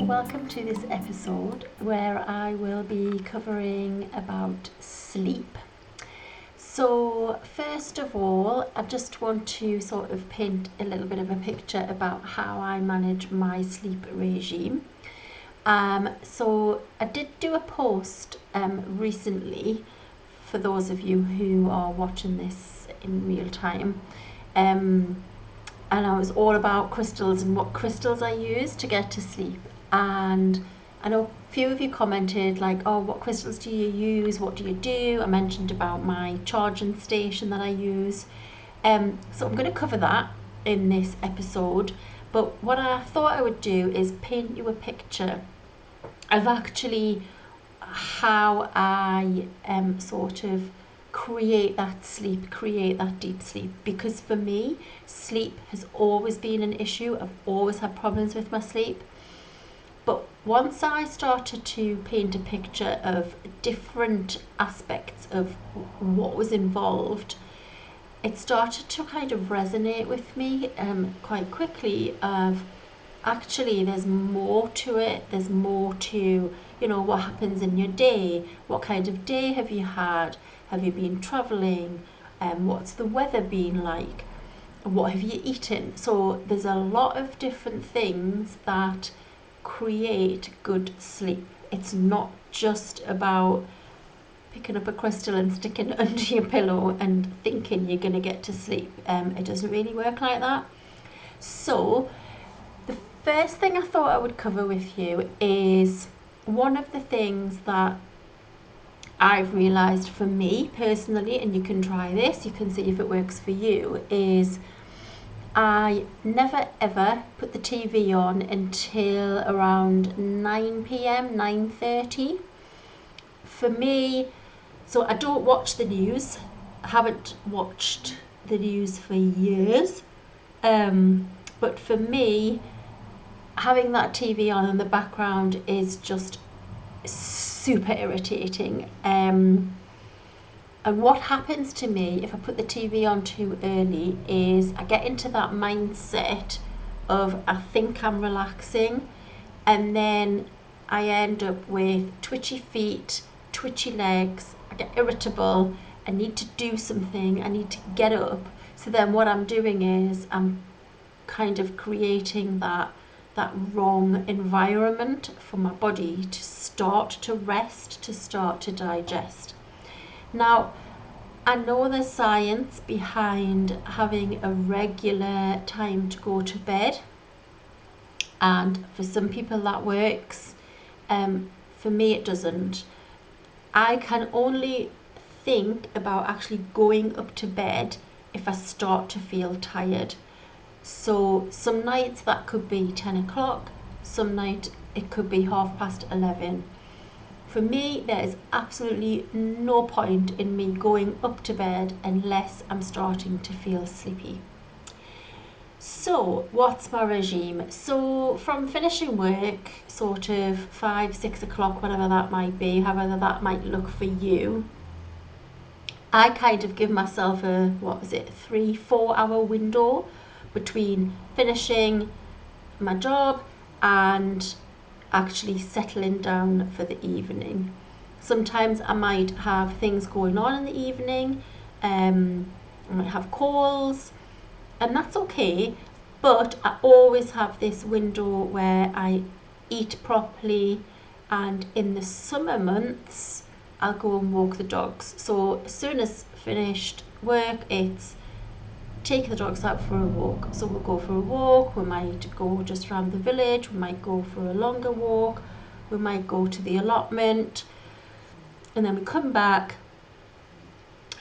welcome to this episode where I will be covering about sleep. So first of all, I just want to sort of paint a little bit of a picture about how I manage my sleep regime. So I did do a post recently for those of you who are watching this in real time. And I was all about crystals and what crystals I use to get to sleep. And I know a few of you commented like, oh, what crystals do you use? What do you do? I mentioned about my charging station that I use. So I'm going to cover that in this episode. But what I thought I would do is paint you a picture of actually how I sort of create that sleep, create that deep sleep. Because for me, sleep has always been an issue. I've always had problems with my sleep. But once I started to paint a picture of different aspects of what was involved, it started to kind of resonate with me quite quickly of actually there's more to it. There's more to, what happens in your day. What kind of day have you had? Have you been traveling? What's the weather been like? What have you eaten? So there's a lot of different things that create good sleep. It's not just about picking up a crystal and sticking it under your pillow and thinking you're going to get to sleep. It doesn't really work like that. So the first thing I thought I would cover with you is one of the things that I've realised for me personally, and you can try this, you can see if it works for you, is I never ever put the TV on until around 9 p.m, 9:30. For me, so I don't watch the news. I haven't watched the news for years. But for me, having that TV on in the background is just super irritating. And what happens to me if I put the TV on too early is I get into that mindset of I think I'm relaxing, and then I end up with twitchy feet, twitchy legs, I get irritable, I need to do something, I need to get up. So then what I'm doing is I'm kind of creating that wrong environment for my body to start to rest, to start to digest. Now, I know there's science behind having a regular time to go to bed, and for some people that works. For me it doesn't. I can only think about actually going up to bed if I start to feel tired. So some nights that could be 10 o'clock, some night it could be 11:30. For me, there is absolutely no point in me going up to bed unless I'm starting to feel sleepy. So what's my regime? So from finishing work, sort of 5-6 o'clock, whatever that might be, however that might look for you, I kind of give myself a 3-4 hour window between finishing my job and actually settling down for the evening. Sometimes I might have things going on in the evening, I might have calls, and that's okay, but I always have this window where I eat properly, and in the summer months I'll go and walk the dogs. So as soon as finished work, it's take the dogs out for a walk. So we'll go for a walk, we might go just around the village, we might go for a longer walk, we might go to the allotment, and then we come back,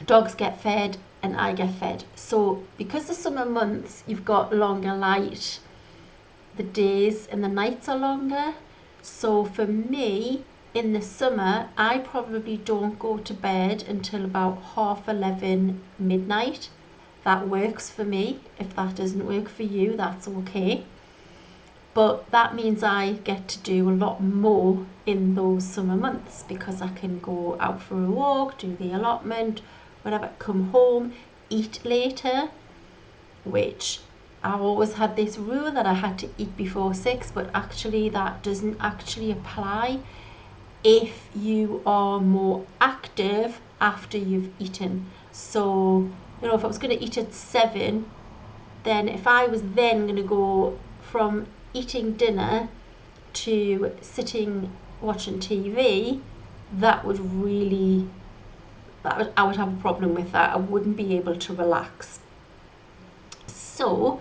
dogs get fed and I get fed. So because the summer months you've got longer light, the days and the nights are longer. So for me, in the summer, I probably don't go to bed until about 11:30, midnight. That works for me. If that doesn't work for you, that's okay. But that means I get to do a lot more in those summer months because I can go out for a walk, do the allotment, whatever, come home, eat later, which I always had this rule that I had to eat before 6, but actually that doesn't actually apply if you are more active after you've eaten. So, you know, if I was going to eat at 7, then if I was then going to go from eating dinner to sitting watching TV, that would really, I would have a problem with that. I wouldn't be able to relax. So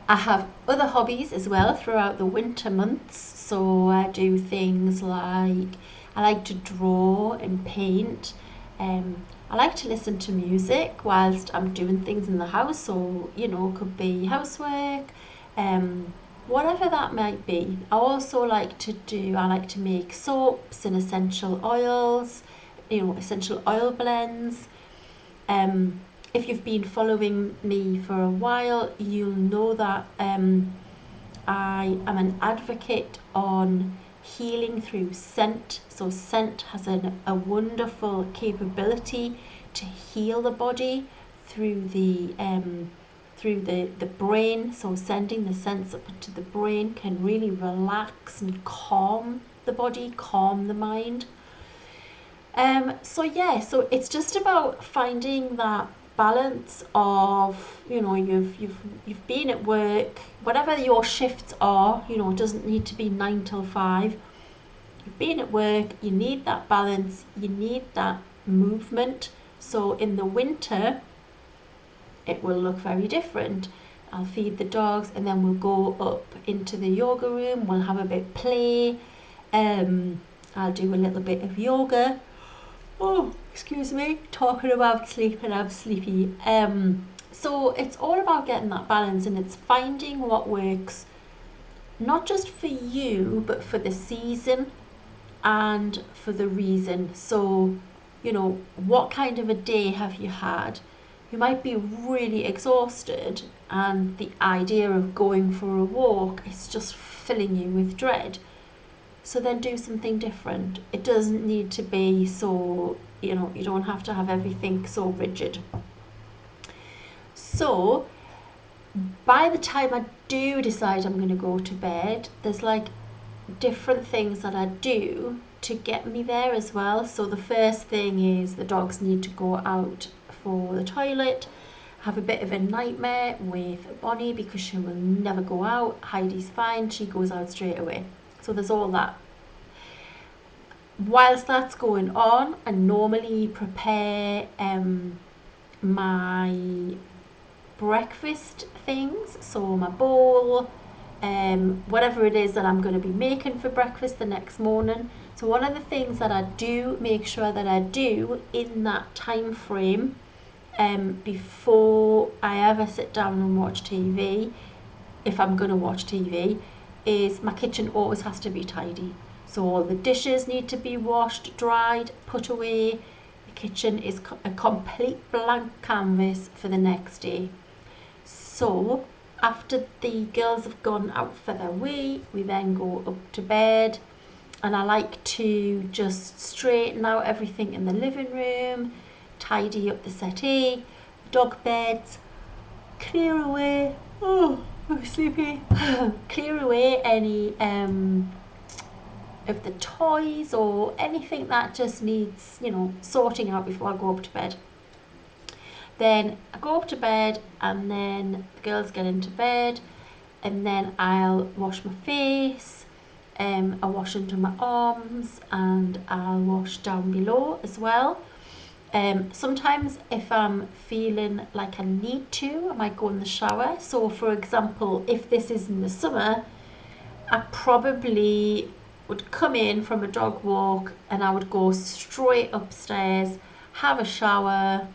I have other hobbies as well throughout the winter months. So I do things like I like to draw and paint. I like to listen to music whilst I'm doing things in the house. So, you know, it could be housework, whatever that might be. I like to make soaps and essential oils, you know, essential oil blends. If you've been following me for a while, you'll know that I am an advocate on healing through scent. So scent has a wonderful capability to heal the body through the brain. So sending the scents up to the brain can really relax and calm the body, calm the mind. So it's just about finding that balance of, you know, you've been at work, whatever your shifts are, you know, it doesn't need to be 9 till 5. You've been at work, you need that balance, you need that movement. So in the winter, it will look very different. I'll feed the dogs and then we'll go up into the yoga room, we'll have a bit of play. I'll do a little bit of yoga. Oh, excuse me, talking about sleep and I'm sleepy. So it's all about getting that balance, and it's finding what works not just for you but for the season and for the reason. So, you know, what kind of a day have you had? You might be really exhausted and the idea of going for a walk is just filling you with dread. So then do something different. It doesn't need to be so, you know, you don't have to have everything so rigid. So by the time I do decide I'm going to go to bed, there's like different things that I do to get me there as well. So the first thing is the dogs need to go out for the toilet. Have a bit of a nightmare with Bonnie because she will never go out. Heidi's fine, she goes out straight away. So there's all that. Whilst that's going on, I normally prepare my breakfast things. So my bowl, whatever it is that I'm going to be making for breakfast the next morning. So one of the things that I do make sure that I do in that time frame, before I ever sit down and watch TV, if I'm going to watch TV, is my kitchen always has to be tidy. So all the dishes need to be washed, dried, put away. The kitchen is a complete blank canvas for the next day. So after the girls have gone out for their wee, we then go up to bed, and I like to just straighten out everything in the living room, tidy up the settee, dog beds, clear away, oh, I'm sleepy, clear away any of the toys or anything that just needs, you know, sorting out before I go up to bed. Then I go up to bed and then the girls get into bed, and then I'll wash my face, I wash under my arms, and I'll wash down below as well. Sometimes if I'm feeling like I need to, I might go in the shower. So for example, if this is in the summer, I probably would come in from a dog walk and I would go straight upstairs, have a shower,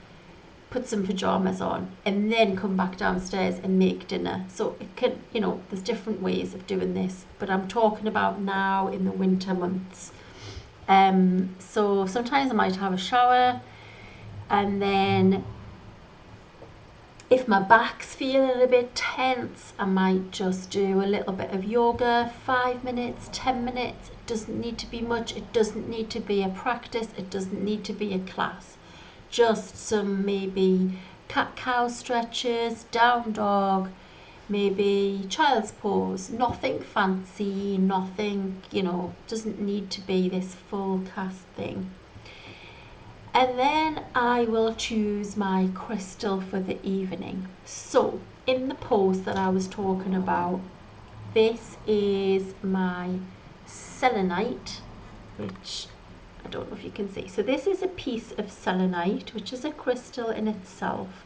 put some pajamas on, and then come back downstairs and make dinner. So it can, you know, there's different ways of doing this, but I'm talking about now in the winter months. So sometimes I might have a shower, and then if my back's feeling a bit tense, I might just do a little bit of yoga, 5 minutes, 10 minutes. It doesn't need to be much. It doesn't need to be a practice. It doesn't need to be a class. Just some maybe cat-cow stretches, down dog, maybe child's pose, nothing fancy, nothing, doesn't need to be this full cast thing. And then I will choose my crystal for the evening. So in the pose that I was talking about, this is my Selenite, which I don't know if you can see. So this is a piece of selenite, which is a crystal in itself.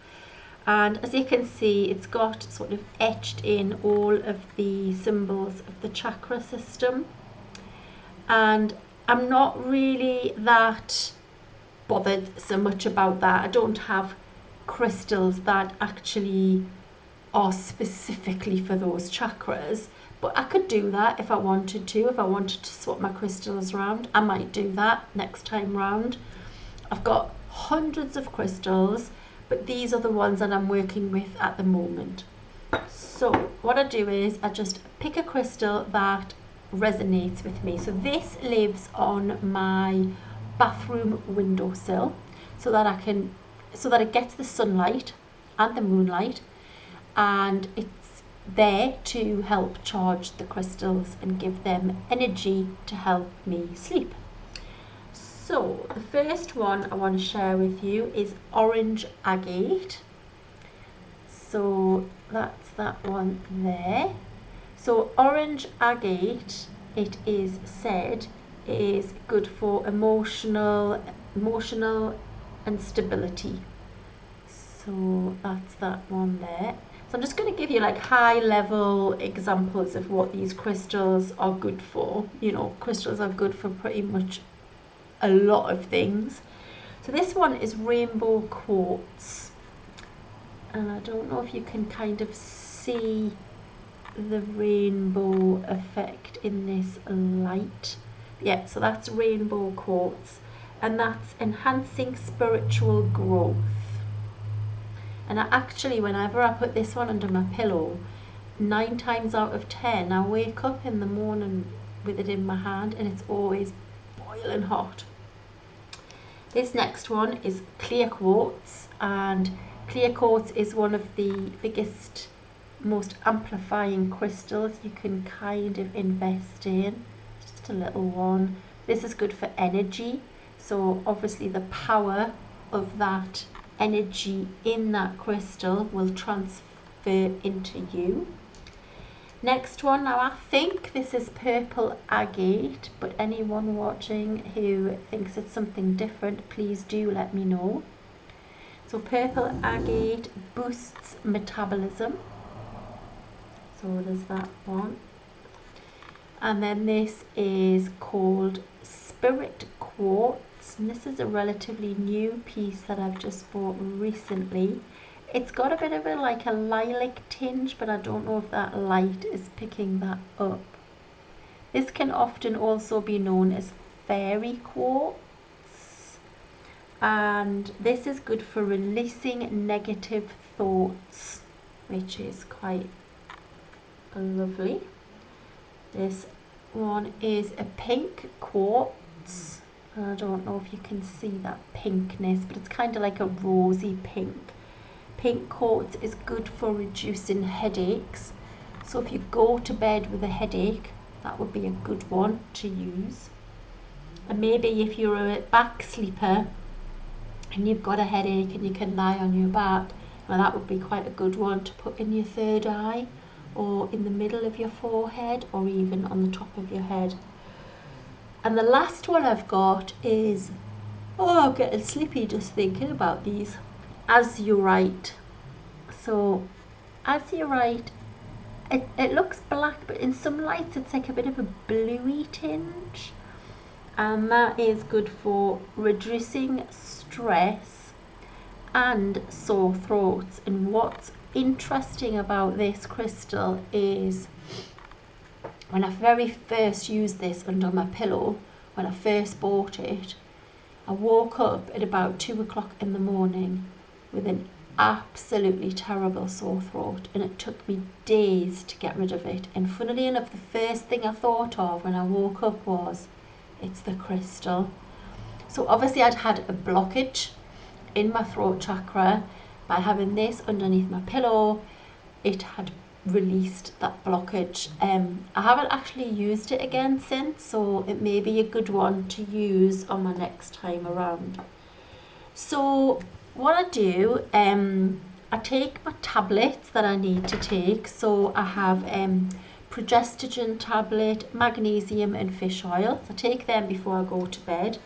And as you can see, it's got sort of etched in all of the symbols of the chakra system. And I'm not really that bothered so much about that. I don't have crystals that actually are specifically for those chakras, but I could do that if I wanted to. If I wanted to swap my crystals around, I might do that next time round. I've got hundreds of crystals, but these are the ones that I'm working with at the moment. So what I do is I just pick a crystal that resonates with me. So this lives on my bathroom windowsill so that it gets the sunlight and the moonlight, and it's there to help charge the crystals and give them energy to help me sleep. So the first one I want to share with you is orange agate. So that's that one there. So orange agate, it is said, is good for emotional and stability. So that's that one there. So I'm just going to give you like high level examples of what these crystals are good for. Crystals are good for pretty much a lot of things. So this one is rainbow quartz, and I don't know if you can kind of see the rainbow effect in this light. Yeah, so that's rainbow quartz, and that's enhancing spiritual growth. And whenever I put this one under my pillow, 9 times out of 10 I wake up in the morning with it in my hand, and it's always boiling hot. This next one is clear quartz, and clear quartz is one of the biggest, most amplifying crystals you can kind of invest in. Just a little one. This is good for energy, so obviously the power of that energy in that crystal will transfer into you. Next one, now I think this is purple agate, but anyone watching who thinks it's something different, please do let me know. So purple agate boosts metabolism. So there's that one. And then this is called spirit quartz, and this is a relatively new piece that I've just bought recently. It's got a bit of a lilac tinge, but I don't know if that light is picking that up. This can often also be known as fairy quartz, and this is good for releasing negative thoughts, which is quite lovely. This one is a pink quartz. I don't know if you can see that pinkness, but it's kind of like a rosy pink. Pink quartz is good for reducing headaches. So if you go to bed with a headache, that would be a good one to use. And maybe if you're a back sleeper and you've got a headache and you can lie on your back, well, that would be quite a good one to put in your third eye, or in the middle of your forehead, or even on the top of your head. And the last one I've got is, I'm getting sleepy just thinking about these, Azurite. So Azurite, it looks black, but in some lights it's like a bit of a bluey tinge, and that is good for reducing stress and sore throats. And what's interesting about this crystal is when I very first used this under my pillow, when I first bought it, I woke up at about 2 o'clock in the morning with an absolutely terrible sore throat, and it took me days to get rid of it. And funnily enough, the first thing I thought of when I woke up was, it's the crystal. So obviously I'd had a blockage in my throat chakra by having this underneath my pillow. It had released that blockage. I haven't actually used it again since, so it may be a good one to use on my next time around. So what I do, I take my tablets that I need to take. So I have progestogen tablet, magnesium and fish oil. So I take them before I go to bed.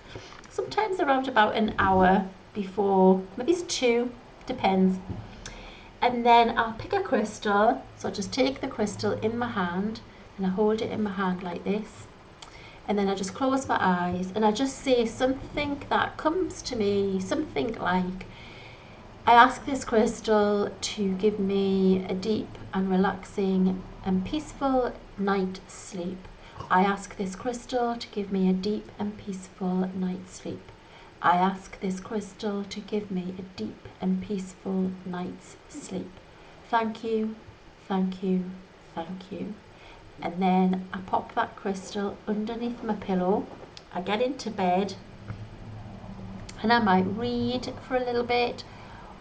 Sometimes around about an hour before, maybe it's 2, depends. And then I'll pick a crystal. So I just take the crystal in my hand and I hold it in my hand like this. And then I just close my eyes and I just say something that comes to me, something like, I ask this crystal to give me a deep and relaxing and peaceful night's sleep. I ask this crystal to give me a deep and peaceful night's sleep. I ask this crystal to give me a deep and peaceful night's sleep. Thank you, thank you, thank you. And then I pop that crystal underneath my pillow. I get into bed and I might read for a little bit,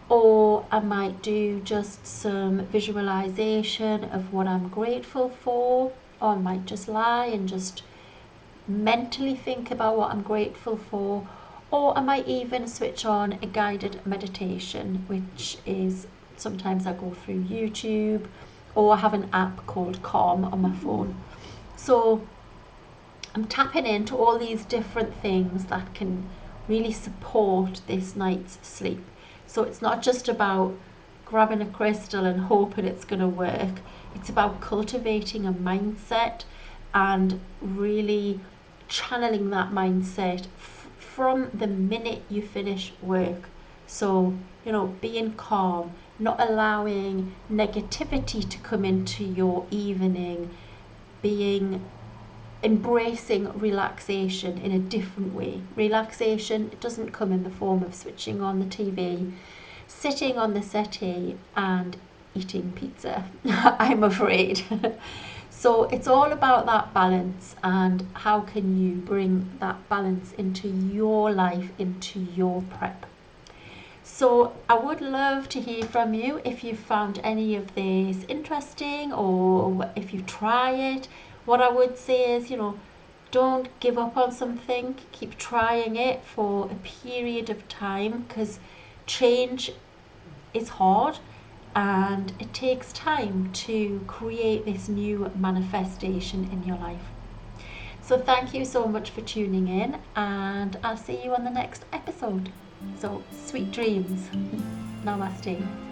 or I might do just some visualization of what I'm grateful for, or I might just lie and just mentally think about what I'm grateful for, or I might even switch on a guided meditation, which is sometimes I go through YouTube, or I have an app called Calm on my phone. So I'm tapping into all these different things that can really support this night's sleep. So it's not just about grabbing a crystal and hoping it's going to work. It's about cultivating a mindset and really channeling that mindset from the minute you finish work. So, being calm, not allowing negativity to come into your evening, embracing relaxation in a different way. Relaxation, it doesn't come in the form of switching on the TV, sitting on the settee and eating pizza, I'm afraid. So it's all about that balance, and how can you bring that balance into your life, into your prep. So I would love to hear from you if you found any of this interesting, or if you try it. What I would say is, don't give up on something. Keep trying it for a period of time, because change is hard and it takes time to create this new manifestation in your life. So thank you so much for tuning in, and I'll see you on the next episode. So sweet dreams. Namaste.